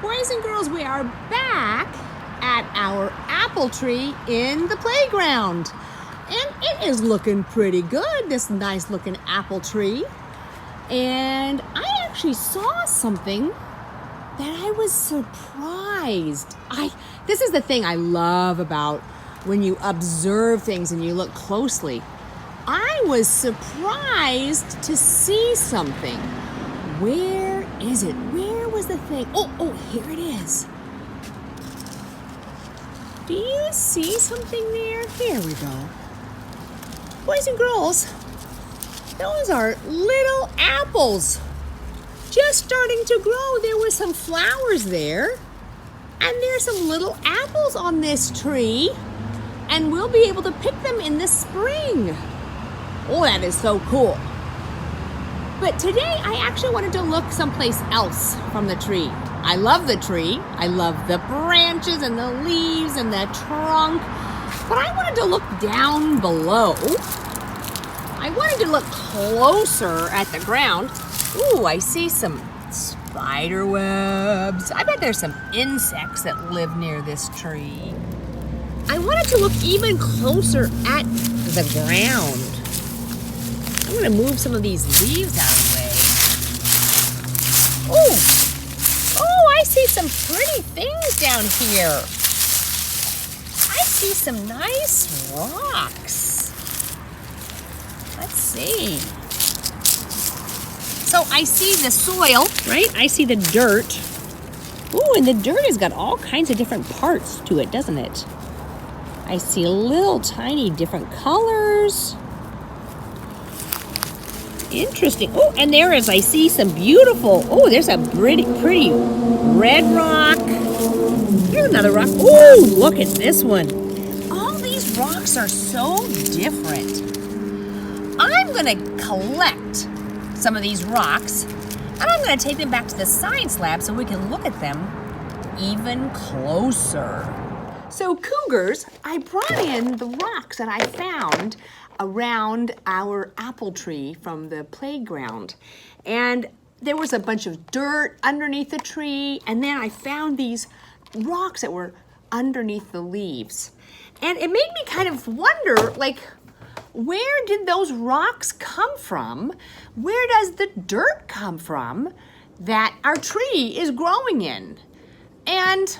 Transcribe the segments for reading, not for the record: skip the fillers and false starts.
Boys and girls, we are back at our apple tree in the playground. And it is looking pretty good, this nice looking apple tree. And I actually saw something that I was surprised. This is the thing I love about when you observe things and you look closely. I was surprised to see something. Where is it? Where was the thing? Oh, here it is. Do you see something there? Here we go. Boys and girls, those are little apples. Just starting to grow. There were some flowers there. And there's some little apples on this tree. And we'll be able to pick them in the spring. Oh, that is so cool. But today I actually wanted to look someplace else from the tree. I love the tree. I love the branches and the leaves and the trunk. But I wanted to look down below. I wanted to look closer at the ground. Ooh, I see some spider webs. I bet there's some insects that live near this tree. I wanted to look even closer at the ground. I'm going to move some of these leaves out of the way. Oh, I see some pretty things down here. I see some nice rocks. Let's see. So I see the soil, right? I see the dirt. Ooh, and the dirt has got all kinds of different parts to it, doesn't it? I see little tiny different colors. Interesting. Oh, and I see some beautiful, there's a pretty red rock. Here's another rock. Oh, look at this one. All these rocks are so different. I'm going to collect some of these rocks, and I'm going to take them back to the science lab so we can look at them even closer. So, Cougars, I brought in the rocks that I found around our apple tree from the playground. And there was a bunch of dirt underneath the tree, and then I found these rocks that were underneath the leaves. And it made me kind of wonder, where did those rocks come from? Where does the dirt come from that our tree is growing in? And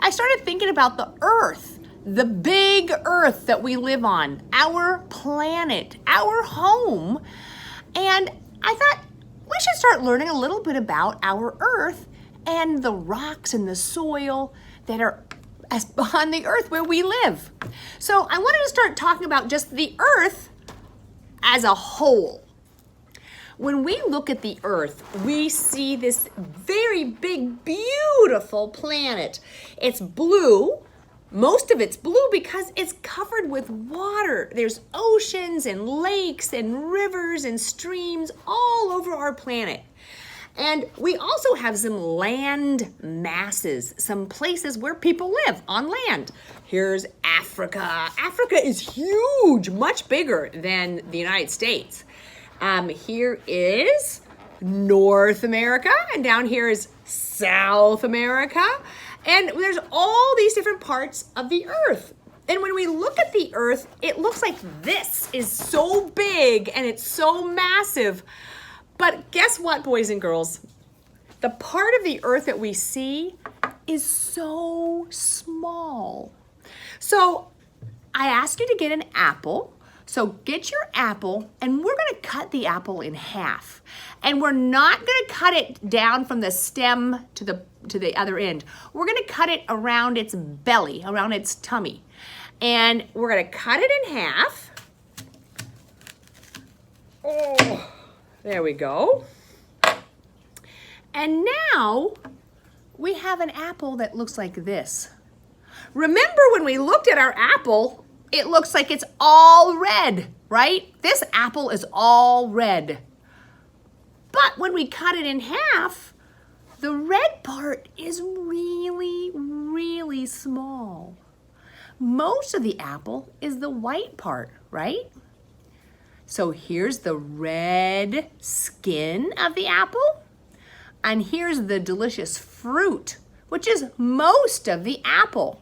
I started thinking about the earth. The big earth that we live on, our planet, our home. And I thought we should start learning a little bit about our earth and the rocks and the soil that are on the earth where we live. So I wanted to start talking about just the earth as a whole. When we look at the earth, we see this very big, beautiful planet. It's blue. Most of it's blue because it's covered with water. There's oceans and lakes and rivers and streams all over our planet. And we also have some land masses, some places where people live on land. Here's Africa. Africa is huge, much bigger than the United States. Here is North America, and down here is South America. And there's all these different parts of the earth. And when we look at the earth, it looks like this is so big and it's so massive. But guess what, boys and girls? The part of the earth that we see is so small. So I asked you to get an apple. So get your apple, and we're going to cut the apple in half. And we're not going to cut it down from the stem to the other end. We're going to cut it around its belly, around its tummy. And we're going to cut it in half. Oh, there we go. And now we have an apple that looks like this. Remember when we looked at our apple, it looks like it's all red, right? This apple is all red. But when we cut it in half, the red part is really, really small. Most of the apple is the white part, right? So here's the red skin of the apple. And here's the delicious fruit, which is most of the apple.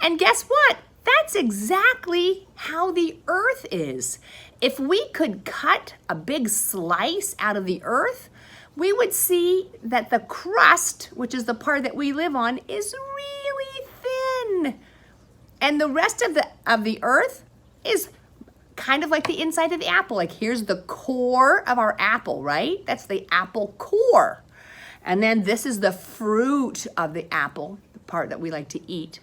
And guess what? That's exactly how the earth is. If we could cut a big slice out of the earth, we would see that the crust, which is the part that we live on, is really thin. And the rest of the earth is kind of like the inside of the apple. Like here's the core of our apple, right? That's the apple core. And then this is the fruit of the apple, the part that we like to eat.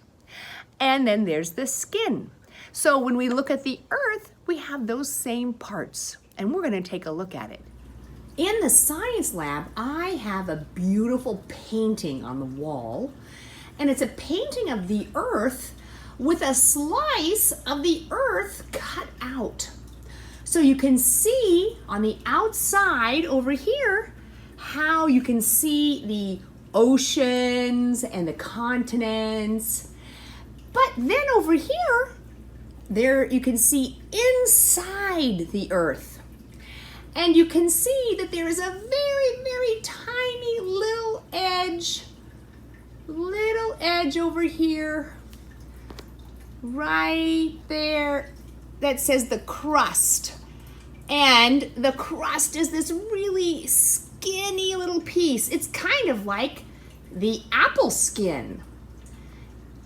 And then there's the skin. So when we look at the earth, we have those same parts. And we're going to take a look at it. In the science lab, I have a beautiful painting on the wall. And it's a painting of the earth with a slice of the earth cut out. So you can see on the outside over here how you can see the oceans and the continents. But then over here, there you can see inside the earth. And you can see that there is a very, very tiny little edge over here, right there, that says the crust. And the crust is this really skinny little piece. It's kind of like the apple skin.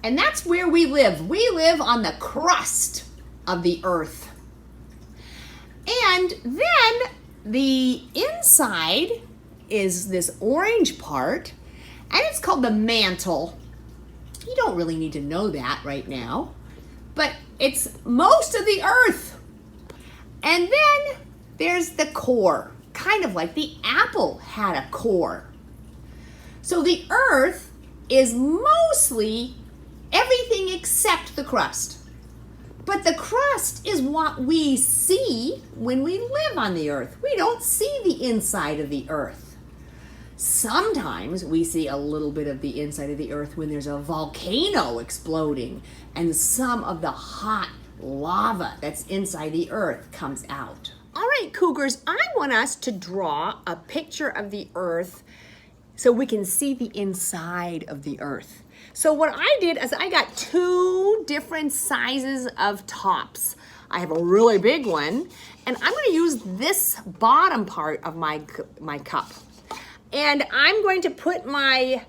And that's where we live. We live on the crust of the earth. And then the inside is this orange part, and it's called the mantle. You don't really need to know that right now, but it's most of the earth. And then there's the core, kind of like the apple had a core. So the earth is mostly everything except the crust. But the crust is what we see when we live on the earth. We don't see the inside of the earth. Sometimes we see a little bit of the inside of the earth when there's a volcano exploding and some of the hot lava that's inside the earth comes out. All right, Cougars, I want us to draw a picture of the earth so we can see the inside of the earth. So what I did is I got two different sizes of tops. I have a really big one, and I'm going to use this bottom part of my cup. And I'm going to put my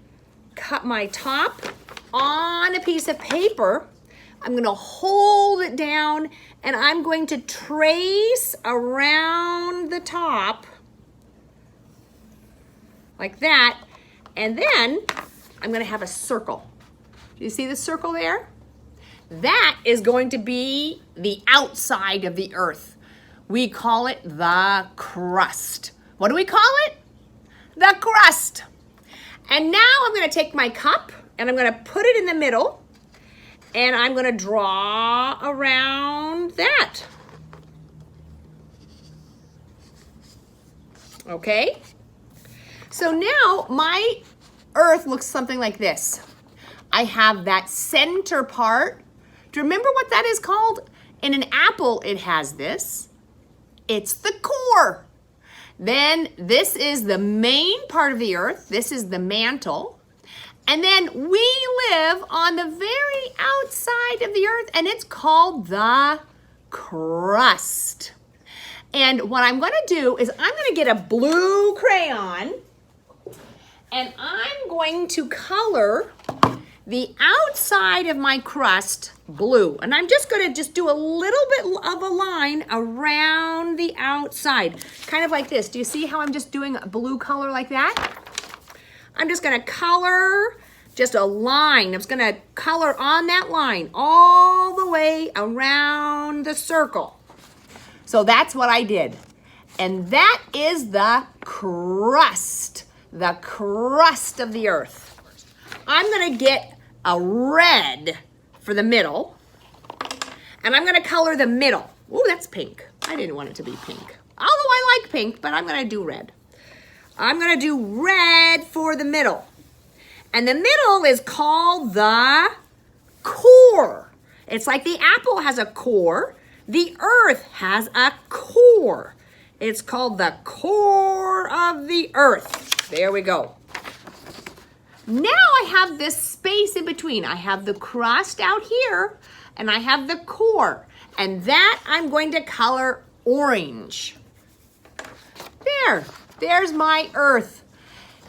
top on a piece of paper. I'm going to hold it down, and I'm going to trace around the top like that, and then I'm going to have a circle. Do you see the circle there? That is going to be the outside of the earth. We call it the crust. What do we call it? The crust. And now I'm going to take my cup and I'm going to put it in the middle, and I'm going to draw around that. Okay? So now my earth looks something like this. I have that center part. Do you remember what that is called? In an apple, it has this. It's the core. Then this is the main part of the earth. This is the mantle. And then we live on the very outside of the earth, and it's called the crust. And what I'm going to do is I'm going to get a blue crayon, and I'm going to color the outside of my crust blue. And I'm just going to do a little bit of a line around the outside, kind of like this. Do you see how I'm just doing a blue color like that? I'm just going to color just a line. I'm just going to color on that line all the way around the circle. So that's what I did. And that is the crust of the earth. I'm going to get a red for the middle, and I'm going to color the middle. Ooh, that's pink. I didn't want it to be pink. Although I like pink, but I'm going to do red. I'm going to do red for the middle. And the middle is called the core. It's like the apple has a core. The earth has a core. It's called the core of the earth. There we go. Now I have this space in between. I have the crust out here, and I have the core. And that I'm going to color orange. There's my Earth.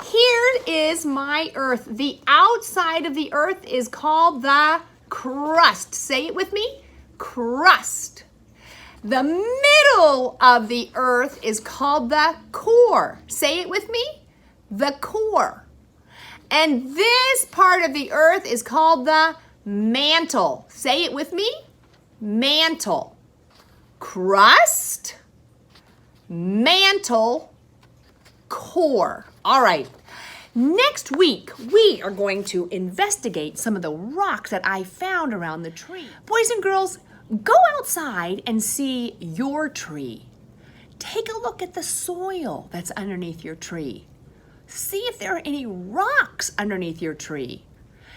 Here is my Earth. The outside of the Earth is called the crust. Say it with me, crust. The middle of the Earth is called the core. Say it with me, the core. And this part of the Earth is called the mantle. Say it with me, mantle. Crust, mantle, core. All right. Next week, we are going to investigate some of the rocks that I found around the tree. Boys and girls, go outside and see your tree. Take a look at the soil that's underneath your tree. See if there are any rocks underneath your tree.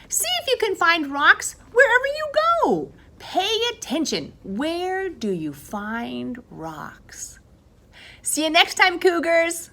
See if you can find rocks wherever you go. Pay attention. Where do you find rocks? See you next time, Cougars.